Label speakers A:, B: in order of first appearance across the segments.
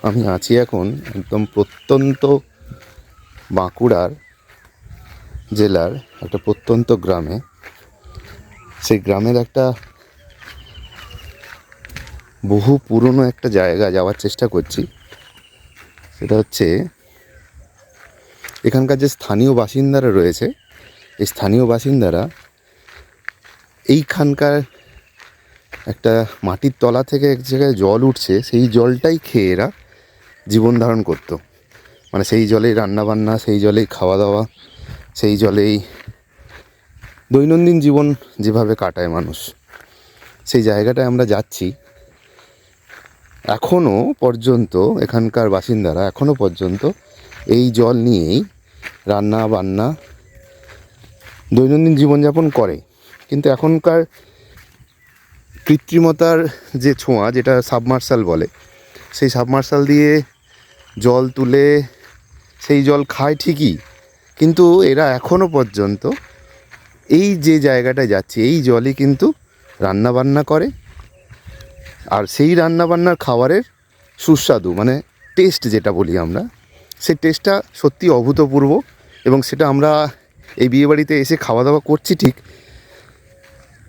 A: আমি আছি এখন একদম প্রত্যন্ত বাঁকুড়ার জেলার একটা প্রত্যন্ত গ্রামে। সেই গ্রামের একটা বহু পুরনো একটা জায়গা যাওয়ার চেষ্টা করছি। সেটা হচ্ছে এখানকার যে স্থানীয় বাসিন্দারা রয়েছে, এই স্থানীয় বাসিন্দারা এইখানকার একটা মাটির তলা থেকে এক জায়গায় জল উঠছে, সেই জলটাই খেয়ে এরা জীবন ধারণ করতো। মানে সেই জলেই রান্নাবান্না, সেই জলেই খাওয়া দাওয়া, সেই জলেই দৈনন্দিন জীবন যেভাবে কাটায় মানুষ, সেই জায়গাটায় আমরা যাচ্ছি। এখনও পর্যন্ত এখানকার বাসিন্দারা এখনও পর্যন্ত এই জল নিয়েই রান্না বান্না দৈনন্দিন জীবনযাপন করে। কিন্তু এখনকার কৃত্রিমতার যে ছোঁয়া, যেটা সাবমার্শাল বলে, সেই সাবমার্শাল দিয়ে জল তুলে সেই জল খায় ঠিকই, কিন্তু এরা এখনও পর্যন্ত এই যে জায়গাটায় যাচ্ছে এই জলই কিন্তু রান্নাবান্না করে। আর সেই রান্নাবান্নার খাবারের সুস্বাদু, মানে টেস্ট যেটা বলি আমরা, সেই টেস্টটা সত্যি অভূতপূর্ব। এবং সেটা আমরা এই বিয়েবাড়িতে এসে খাওয়া দাওয়া করছি ঠিক,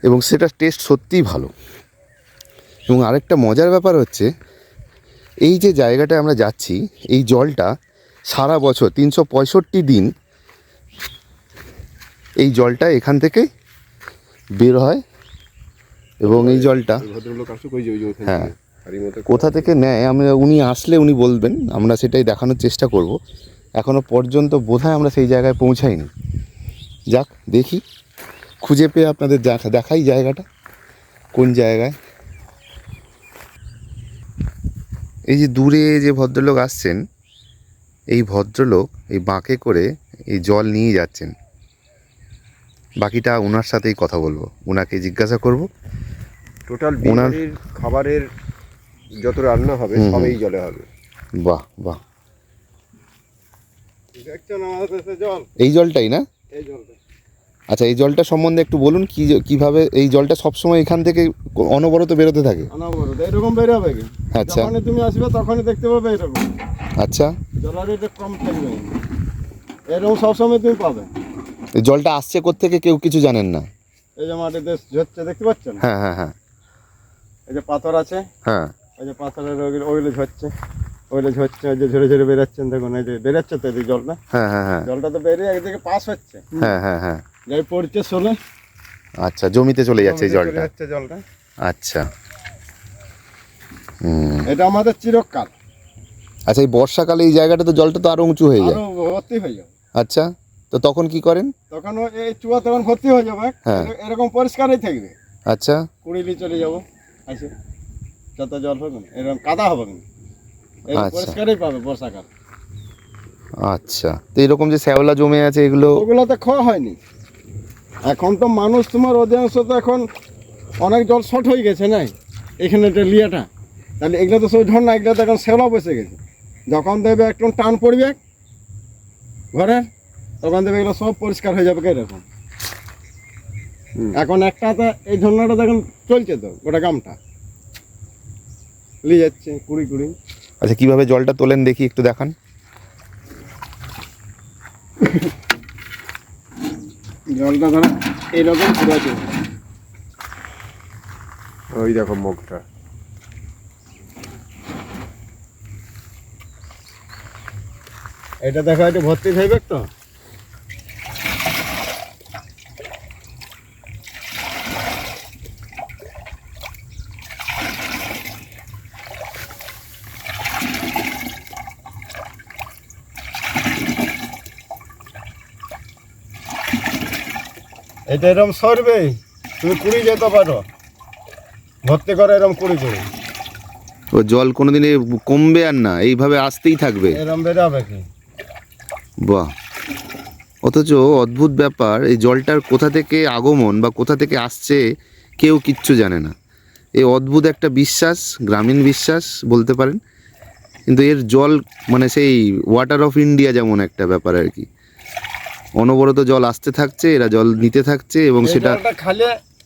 A: এবং সেটা টেস্ট সত্যিই ভালো। এবং আরেকটা মজার ব্যাপার হচ্ছে, এই যে জায়গাটায় আমরা যাচ্ছি, এই জলটা সারা বছর 365 দিন এই জলটা এখান থেকে বের হয়। এবং এই জলটা হ্যাঁ কোথা থেকে নেয় আমরা, উনি আসলে উনি বলবেন, আমরা সেটাই দেখানোর চেষ্টা করব। এখনও পর্যন্ত বোধহয় আমরা সেই জায়গায় পৌঁছাইনি। যাক, দেখি খুঁজে পেয়ে আপনাদের দেখাই জায়গাটা কোন জায়গায়। এই যে দূরে যে ভদ্রলোক আসছেন, এই ভদ্রলোক এই বাঁকে করে এই জল নিয়ে যাচ্ছেন। বাকিটা ওনার সাথেই কথা বলবো, ওনাকে জিজ্ঞাসা করব।
B: টোটাল বিয়েবাড়ির খাবারের যত রান্না হবে সব এই জলে হবে।
A: বাহ বাহ,
B: দেখছেন আমাদের জল,
A: এই জলটাই না?
B: এই জলটা।
A: আচ্ছা, এই জলটা সম্বন্ধে একটু বলুন, কিভাবে এই জলটা সবসময় এখান থেকে অনবরত বেরোতে থাকে?
B: অনবরত এরকম বেরোবে কি?
A: আচ্ছা,
B: যখনই তুমি আসবে তখনই দেখতে পাবে এরকম।
A: আচ্ছা,
B: জলের এটা কম থাকবে, এরকম সবসময় তুমি পাবে।
A: এই জলটা আসছে কোত্থেকে কেউ কিছু জানেন না?
B: এই যে মাটিতে ঝরছে, দেখতে পাচ্ছেন?
A: হ্যাঁ হ্যাঁ হ্যাঁ,
B: এই যে পাথর আছে,
A: হ্যাঁ,
B: ওই যে পাথরের ওইগুলো ঝরছে, ওইগুলো ঝরছে, ওই যে ঝরে ঝরে বেরোচ্ছেন, দেখুন এই যে বেরোচ্ছে তো এই জলটা।
A: হ্যাঁ হ্যাঁ হ্যাঁ,
B: জলটা তো বেরিয়ে একদিকে পাস হচ্ছে,
A: হ্যাঁ হ্যাঁ হ্যাঁ,
B: যাই পড়ছে চলে।
A: আচ্ছা, জমিতে চলে যাচ্ছে এই জলটা।
B: জলটা
A: আচ্ছা,
B: এটা আমাদের চিরকাল।
A: আচ্ছা, এই বর্ষাকালে এই জায়গাটা তো জলটা তো আরো উঁচু হয়ে যায়,
B: ভর্তি হয়ে যাবে।
A: আচ্ছা, তো তখন কি করেন?
B: তখন এই চুয়া তখন ভর্তি হয়ে যাবে, এরকম পরিষ্কারই থাকবে।
A: আচ্ছা,
B: কুড়িলি চলে যাবো, আছে যত জল হবে না, এরকম কাদা হবে না, পরিষ্কারই পাবে বর্ষাকাল।
A: আচ্ছা, তো এরকম যে শ্যাওলা জমে আছে এগুলো,
B: ওগুলোতে খাওয়া হয়নি। এখন তো মানুষ তোমার অধিকাংশ তো এখন অনেক জল শর্ট হয়ে গেছে না এখানে একটা লিয়াটা, তাহলে এগুলো তো সব ঝর্ণা, এগুলো তো এখন শ্যাওলা বসে গেছে। যখন দেবে একটু টান পড়বে ঘরে, তখন দেবে এগুলো সব পরিষ্কার হয়ে যাবে এরকম। এখন একটাতে এই ঝর্ণাটা দেখুন চলছে তো, গোটা গ্রামটা নিয়ে যাচ্ছে কুড়ি কুড়ি।
A: আচ্ছা, কিভাবে জলটা তোলেন দেখি, একটু দেখান।
B: জলটা ধরো এইরকম পুরো আছে, ওই দেখো মুখটা, এটা দেখো এটা ভর্তি থাকবে তো। এটা এরকম সরবে, তুমি কুড়ি যেতে পারো ভর্তি করে, এরকম কুড়ি কুড়ি।
A: ও জল কোনোদিনে কমবে আর না, এইভাবে আসতেই থাকবে,
B: এরকম বেরোবে কি?
A: বাহ, অথচ অদ্ভুত ব্যাপার, এই জলটার কোথা থেকে আগমন বা কোথা থেকে আসছে কেউ কিচ্ছু জানে না। এই অদ্ভুত একটা বিশ্বাস, গ্রামীণ বিশ্বাস বলতে পারেন, কিন্তু এর জল মানে সেই ওয়াটার অফ ইন্ডিয়া যেমন একটা ব্যাপার আর কি। অনবরত জল আসতে থাকছে, এরা জল নিতে থাকছে, এবং সেটা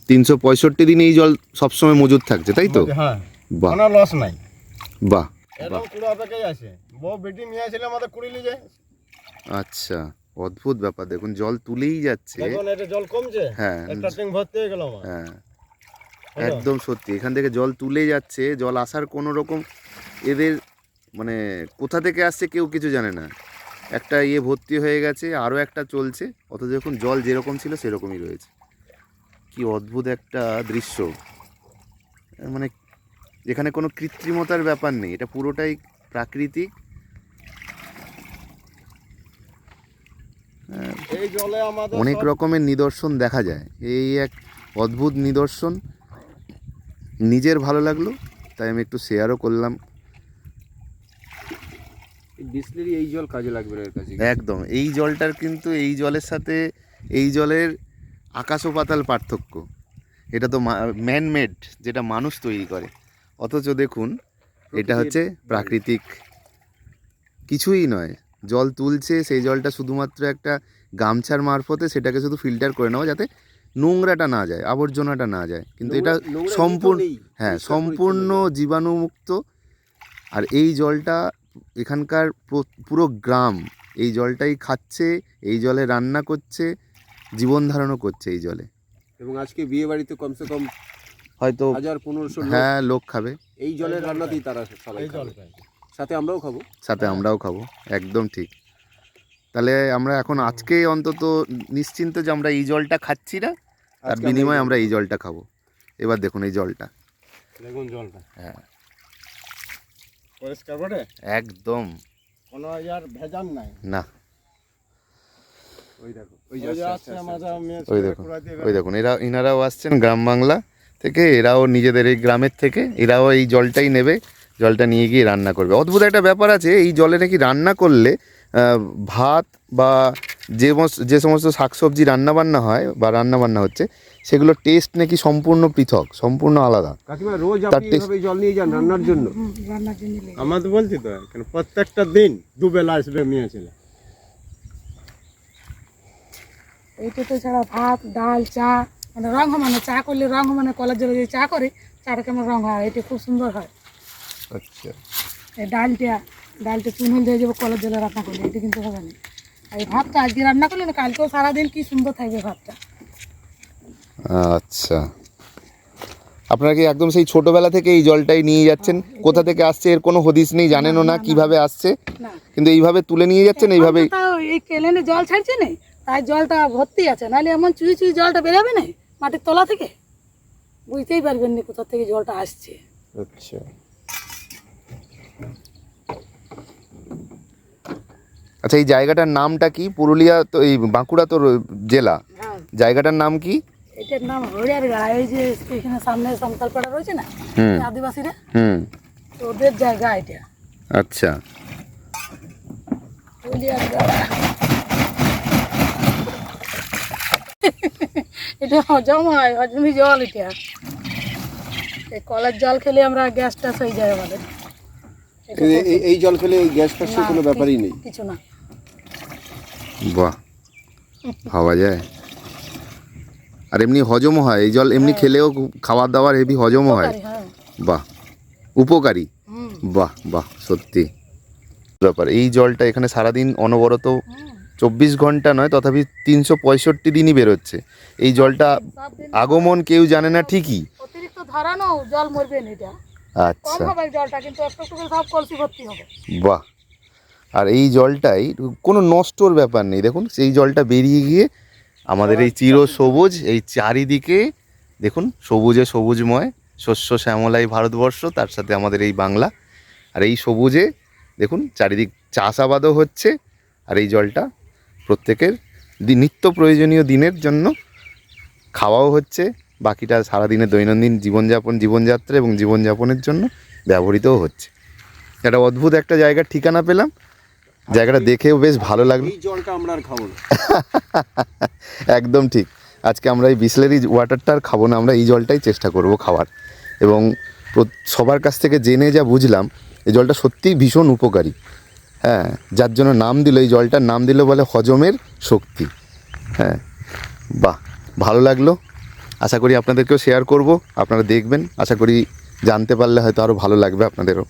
A: 365 দিন এই জল সবসময় মজুদ থাকছে, তাই তো?
B: হ্যাঁ,
A: বাহ,
B: কোনো লস নাই।
A: বাহ,
B: এরকম কুড়া পেকেই আছে, বউ বেটি নিয়ে আসলে আমাদের কুড়ি নিয়ে যায়।
A: আচ্ছা, অদ্ভুত ব্যাপার, দেখুন জল তুলেই যাচ্ছে।
B: দেখুন এটা জল কমছে,
A: হ্যাঁ
B: একটা ট্যাঙ্ক ভর্তি হয়ে গেল আমার।
A: হ্যাঁ, একদম সত্যি, এখান থেকে জল তুলে যাচ্ছে। জল আসার কোনো রকম এদের মানে কোথা থেকে আসছে কেউ কিছু জানে না। একটা ইয়ে ভর্তি হয়ে গেছে, আরও একটা চলছে, অথচ দেখুন জল যেরকম ছিল সেরকমই রয়েছে। কি অদ্ভুত একটা দৃশ্য, মানে এখানে কোনো কৃত্রিমতার ব্যাপার নেই, এটা পুরোটাই প্রাকৃতিক।
B: এই জলে আমাদের
A: অনেক রকমের নিদর্শন দেখা যায়, এই এক অদ্ভুত নিদর্শন। নিজের ভালো লাগলো তাই আমি একটু শেয়ারও করলাম।
C: বিসলেরি এই জল কাজে লাগবে না এর কাছে।
A: একদম, এই জলটার কিন্তু এই জলের সাথে এই জলের আকাশ ও পাতাল পার্থক্য। এটা তো ম্যানমেড, যেটা মানুষ তৈরি করে, অথচ দেখুন এটা হচ্ছে প্রাকৃতিক, কিছুই নয়। জল তুলছে, সেই জলটা শুধুমাত্র একটা গামছার মারফতে সেটাকে শুধু ফিল্টার করে নেওয়া, যাতে নোংরাটা না যায়, আবর্জনাটা না যায়। কিন্তু এটা সম্পূর্ণ, হ্যাঁ, সম্পূর্ণ জীবাণুমুক্ত। আর এই জলটা এখানকার পুরো গ্রাম এই জলটাই খাচ্ছে, এই জলে রান্না করছে, জীবন ধারণও করছে এই জলে।
C: এবং আজকে বিয়ে বাড়িতে কমসে কম
A: হয়তো
C: 1000-1500 লোক
A: হ্যাঁ লোক খাবে
C: এই জলের রান্নাতেই তারা সবাই
B: এই জল
C: খাবে।
B: খায়।
C: সাথে আমরাও খাবো।
A: সাথে আমরাও খাবো, একদম ঠিক। তাহলে আমরা এখন আজকে অন্তত নিশ্চিন্ত যে আমরা এই জলটা খাচ্ছি না, তার
C: আজকে
A: বিনিময়ে আমরা এই জলটা খাবো। এবার দেখুন এই জলটা,
B: দেখুন জলটা
A: হ্যাঁ
B: পরিষ্কার বটে,
A: একদম
B: কোনো আর ভেজাল নাই।
A: না।
C: ওই দেখো,
B: ওই যে আসছে আমাদের মেয়ে
A: ওই
B: ছেলে
A: দেখুন,
B: কুড়া দিয়ে
A: ওই দেখুন, এনারাও আসছেন গ্রাম বাংলা থেকে, এরাও নিজেদের এই গ্রামের থেকে, এরাও এই জলটাই নেবে, জলটা নিয়ে গিয়ে রান্না করবে। অদ্ভুত একটা ব্যাপার আছে, এই জলে নাকি রান্না করলে ভাত বা যে সমস্ত শাকসবজি রান্নাবান্না হয় বা রান্নাবান্না হচ্ছে, সেগুলোর টেস্ট নাকি সম্পূর্ণ পৃথক, সম্পূর্ণ আলাদা।
C: কাকিমা রোজ
A: তার
C: আপনি
A: taste-
C: এইভাবে জল নিয়ে যান রান্নার জন্য?
B: আমরা তো বলছি তো, কেন প্রত্যেকটা দিন দুবেলা আসবে মেয়ে ছেলে।
D: এইটা তো ছাড়া ভাত ডাল চা, মানে রং মানে চা করলে রং মানে কলের জলে যে চা করে চাটা কেমন রং হয়, এটা খুব সুন্দর হয়।
A: আচ্ছা,
D: এই ডালটা চুন হলদে হয়ে যাবে কলের জলে রান্না করলে, এটা কিন্তু হবে না। আর এই ভাতটা আজকে রান্না করলে না কালকেও সারাদিন কি সুন্দর থাকবে ভাতটা।
A: আচ্ছা, আপনারা কি একদম সেই ছোটবেলা থেকে এই জলটাই নিয়ে যাচ্ছেন? কোথা থেকে আসছে এর কোনো হদিস নেই, জানেনও না কিভাবে আসছে,
D: না
A: কিন্তু এইভাবে তুলে নিয়ে যাচ্ছেন এইভাবেই।
D: এখন তো তাও এই কেলেনে জল ছাড়ছে না, তাই জলটা ভর্তি আছে, নাহলে এমন চুই চুই জলটা বেরোবে না মাটির তলা থেকে, বুঝতেই পারবেন না কোথা থেকে জলটা আসছে।
A: আচ্ছা, আচ্ছা, এই জায়গাটার নামটা কি? পুরুলিয়া তো, এই বাঁকুড়া তো জেলা,
D: হ্যাঁ,
A: জায়গাটার নাম কি?
D: এটার নাম হরিয়ার গাড়া। এই যে এখানে সামনে সামতালপাড়া রয়েছে না,
A: হুম
D: আদিবাসীরা,
A: হুম,
D: তো ওদের জায়গা এটা
A: আচ্ছা,
D: হরিয়ার গাড়া। এটা হজম হয়, হজমি জল এটা। এই কলের জল খেলে আমরা গ্যাস ট্যাস হয়ে যায় আমাদের। এটা
C: এই জল খেলে গ্যাস ফ্যাসের কোনো ব্যাপারই নেই।
D: কিছু না।
A: বাহ, খাওয়া যায়, আর এমনি হজমও হয় এই জল, এমনি খেলেও খাবার দাবার হেভি হজমও হয়।
D: উপকারী, হ্যাঁ।
A: বাহ, উপকারী,
D: হুম,
A: বাহ বাহ, সত্যি ব্যাপার। এই জলটা এখানে সারাদিন অনবরত
D: হুম।
A: 24 ঘন্টা নয়, তথাপি 365 দিনই বেরোচ্ছে এই জলটা।
D: সব দিন
A: আগমন কেউ জানে না ঠিকই।
D: অতিরিক্ত ধরানো জল মরবে না, এটা কম
A: আচ্ছা,
D: হবে জলটা, কিন্তু একটু একটু করে সব কলসি ভর্তি হবে।
A: বাহ। আর এই জলটাই কোনো নষ্টর ব্যাপার নেই, দেখুন সেই জলটা বেরিয়ে গিয়ে আমাদের এই চির সবুজ এই চারিদিকে দেখুন, সবুজে সবুজময়, শস্য শ্যামলাই ভারতবর্ষ, তার সাথে আমাদের এই বাংলা। আর এই সবুজে দেখুন চারিদিক চাষাবাদও হচ্ছে, আর এই জলটা প্রত্যেকের নিত্য প্রয়োজনীয় দিনের জন্য খাওয়াও হচ্ছে, বাকিটা সারাদিনের দৈনন্দিন জীবনযাত্রা এবং জীবনযাপনের জন্য ব্যবহৃতও হচ্ছে। একটা অদ্ভুত একটা জায়গার ঠিকানা পেলাম, জায়গাটা দেখেও বেশ ভালো লাগলো।
C: এই জলটা আমরা আর খাবো না।
A: একদম ঠিক, আজকে আমরা এই বিসলেরি ওয়াটারটা আর খাবো না, আমরা এই জলটাই চেষ্টা করব খাওয়ার। এবং সবার কাছ থেকে জেনে যা বুঝলাম, এই জলটা সত্যিই ভীষণ উপকারী। হ্যাঁ, যার জন্য নাম দিল, এই জলটার নাম দিল বলে হজমের শক্তি। হ্যাঁ, বাহ, ভালো লাগলো। আশা করি আপনাদেরকেও শেয়ার করব, আপনারা দেখবেন, আশা করি জানতে পারলে হয়তো আরও ভালো লাগবে আপনাদেরও।